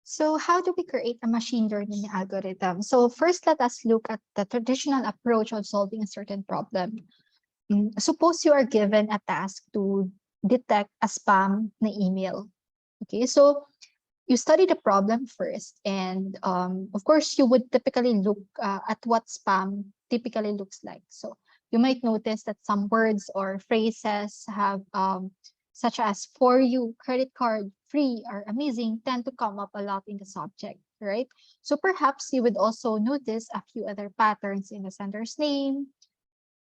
So how do we create a machine learning algorithm? So first, let us look at the traditional approach of solving a certain problem. Suppose you are given a task to detect a spam na email. Okay, so you study the problem first, and of course, you would typically look at what spam typically looks like. So you might notice that some words or phrases have such as "for you," "credit card," "free," or "amazing" tend to come up a lot in the subject, right? So perhaps you would also notice a few other patterns in the sender's name,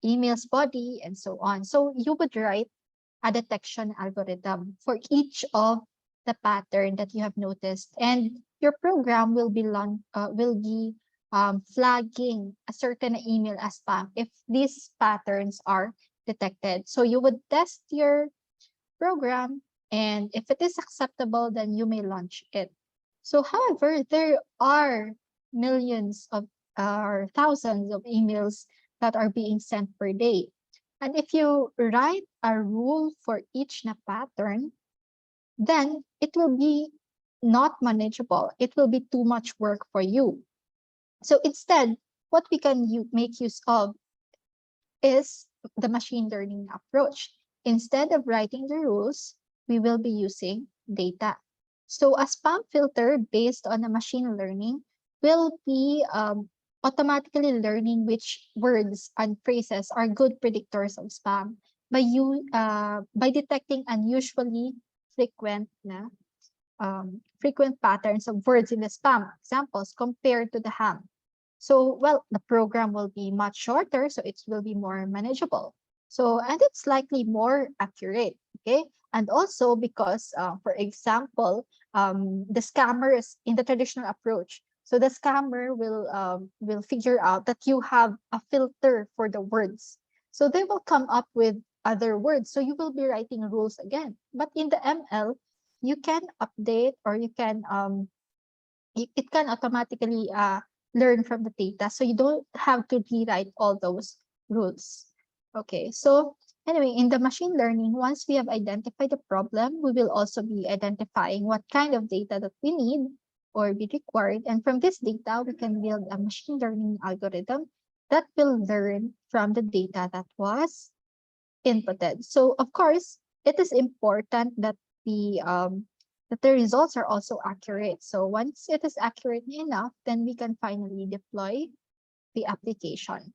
email's body, and so on. So you would write a detection algorithm for each of the pattern that you have noticed, and your program will be flagging a certain email as spam if these patterns are detected. So you would test your program, and if it is acceptable, then you may launch it. So, however, there are millions of or thousands of emails that are being sent per day. And if you write a rule for each na pattern, then it will be not manageable. It will be too much work for you. So instead, what we can make use of is the machine learning approach. Instead of writing the rules, we will be using data. So a spam filter based on a machine learning will be automatically learning which words and phrases are good predictors of spam by detecting unusually frequent frequent patterns of words in the spam examples compared to the ham. So, well, the program will be much shorter, so it will be more manageable. So, and it's likely more accurate, okay? And also because, for example, the scammers in the traditional approach. So the scammer will figure out that you have a filter for the words. So they will come up with other words. So you will be writing rules again. But in the ML, you can update or you can it can automatically learn from the data. So you don't have to rewrite all those rules. Okay, so anyway, in the machine learning, once we have identified the problem, we will also be identifying what kind of data that we need or be required. And from this data, we can build a machine learning algorithm that will learn from the data that was inputted. So of course, it is important that the results are also accurate. So once it is accurate enough, then we can finally deploy the application.